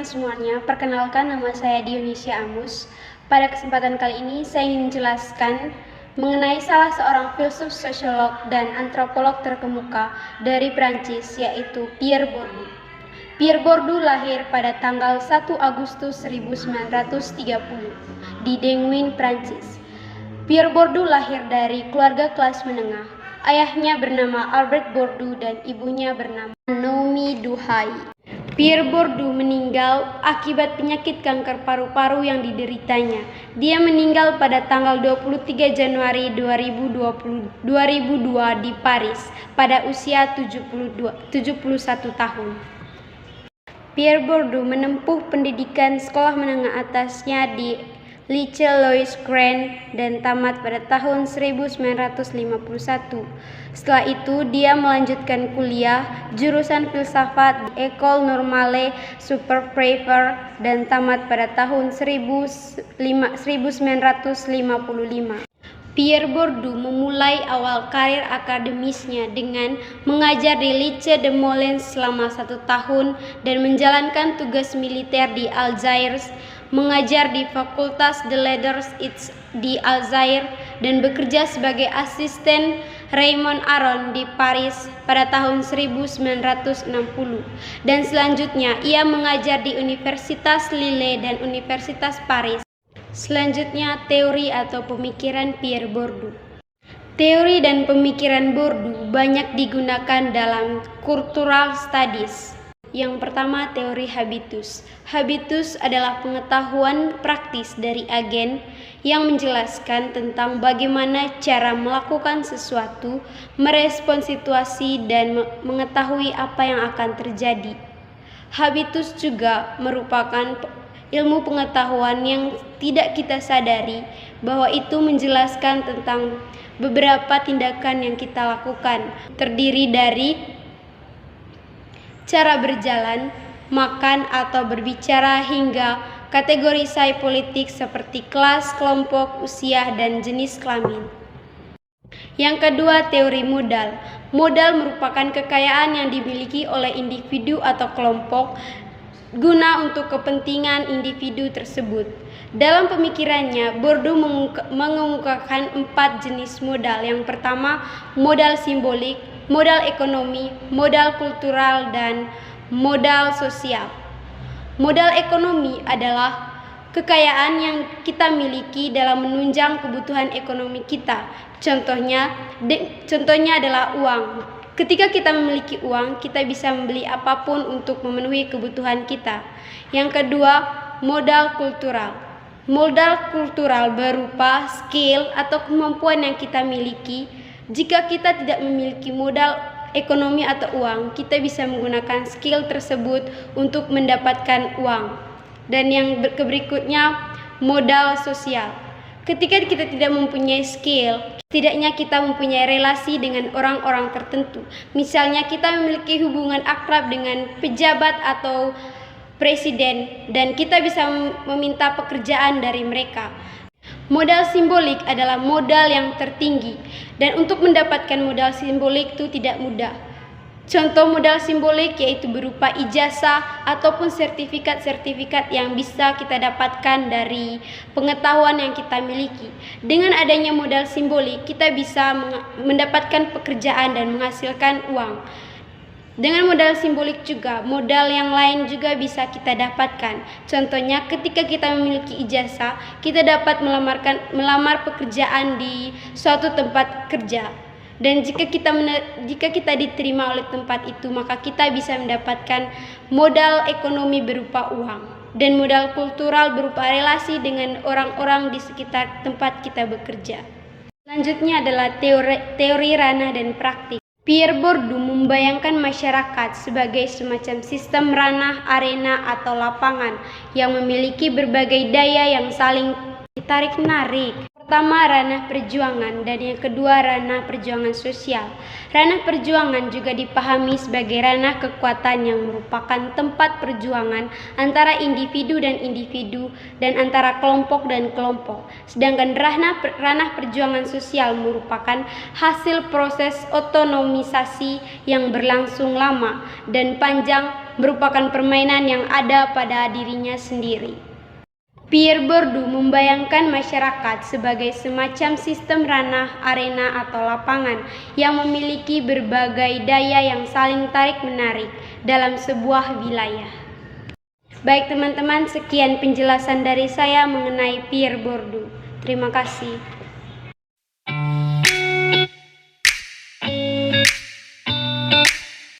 teman-teman semuanya, perkenalkan nama saya Dionisia Amus. Pada kesempatan kali ini saya ingin menjelaskan mengenai salah seorang filsuf, sosiolog, dan antropolog terkemuka dari Prancis, yaitu Pierre Bourdieu. Pierre Bourdieu lahir pada tanggal 1 Agustus 1930 di Dinguin, Prancis. Pierre Bourdieu lahir dari keluarga kelas menengah. Ayahnya bernama Albert Bourdieu dan ibunya bernama Naomi Duhay. Pierre Bourdieu meninggal akibat penyakit kanker paru-paru yang dideritanya. Dia meninggal pada tanggal 23 Januari 2002 di Paris pada usia 71 tahun. Pierre Bourdieu menempuh pendidikan sekolah menengah atasnya di Lycée Louis Grand dan tamat pada tahun 1951. Setelah itu dia melanjutkan kuliah jurusan filsafat di École Normale Supérieure dan tamat pada tahun 1955. Pierre Bourdieu memulai awal karir akademisnya dengan mengajar di Lycée de Moulins selama 1 tahun dan menjalankan tugas militer di Algiers, mengajar di Facultas de Lettres di Algiers, dan bekerja sebagai asisten Raymond Aron di Paris pada tahun 1960. Dan selanjutnya ia mengajar di Universitas Lille dan Universitas Paris. Selanjutnya, teori atau pemikiran Pierre Bourdieu. Teori dan pemikiran Bourdieu banyak digunakan dalam cultural studies. Yang pertama, teori habitus. Habitus adalah pengetahuan praktis dari agen yang menjelaskan tentang bagaimana cara melakukan sesuatu, merespon situasi, dan mengetahui apa yang akan terjadi. Habitus juga merupakan ilmu pengetahuan yang tidak kita sadari bahwa itu menjelaskan tentang beberapa tindakan yang kita lakukan, terdiri dari cara berjalan, makan atau berbicara hingga kategorisasi politik seperti kelas, kelompok, usia, dan jenis kelamin. Yang kedua, teori modal. Modal merupakan kekayaan yang dimiliki oleh individu atau kelompok guna untuk kepentingan individu tersebut. Dalam pemikirannya, Bourdieu mengemukakan 4 jenis modal. Yang pertama, modal simbolik, modal ekonomi, modal kultural, dan modal sosial. Modal ekonomi adalah kekayaan yang kita miliki dalam menunjang kebutuhan ekonomi kita. Contohnya adalah uang. Ketika kita memiliki uang, kita bisa membeli apapun untuk memenuhi kebutuhan kita. Yang kedua, modal kultural. Modal kultural berupa skill atau kemampuan yang kita miliki. Jika kita tidak memiliki modal ekonomi atau uang, kita bisa menggunakan skill tersebut untuk mendapatkan uang. Dan yang berikutnya, modal sosial. Ketika kita tidak mempunyai skill, setidaknya kita mempunyai relasi dengan orang-orang tertentu. Misalnya kita memiliki hubungan akrab dengan pejabat atau presiden dan kita bisa meminta pekerjaan dari mereka. Modal simbolik adalah modal yang tertinggi dan untuk mendapatkan modal simbolik itu tidak mudah. Contoh modal simbolik yaitu berupa ijazah ataupun sertifikat-sertifikat yang bisa kita dapatkan dari pengetahuan yang kita miliki. Dengan adanya modal simbolik, kita bisa mendapatkan pekerjaan dan menghasilkan uang. Dengan modal simbolik juga, modal yang lain juga bisa kita dapatkan. Contohnya, ketika kita memiliki ijazah, kita dapat melamar pekerjaan di suatu tempat kerja. Dan jika kita diterima oleh tempat itu, maka kita bisa mendapatkan modal ekonomi berupa uang dan modal kultural berupa relasi dengan orang-orang di sekitar tempat kita bekerja. Selanjutnya adalah teori ranah dan praktik. Pierre Bourdieu membayangkan masyarakat sebagai semacam sistem ranah, arena, atau lapangan yang memiliki berbagai daya yang saling ditarik-menarik. Pertama, ranah perjuangan, dan yang kedua, ranah perjuangan sosial. Ranah perjuangan juga dipahami sebagai ranah kekuatan yang merupakan tempat perjuangan antara individu dan antara kelompok dan kelompok. Sedangkan ranah perjuangan sosial merupakan hasil proses otonomisasi yang berlangsung lama dan panjang merupakan permainan yang ada pada dirinya sendiri. Pierre Bourdieu membayangkan masyarakat sebagai semacam sistem ranah, arena, atau lapangan yang memiliki berbagai daya yang saling tarik-menarik dalam sebuah wilayah. Baik teman-teman, sekian penjelasan dari saya mengenai Pierre Bourdieu. Terima kasih.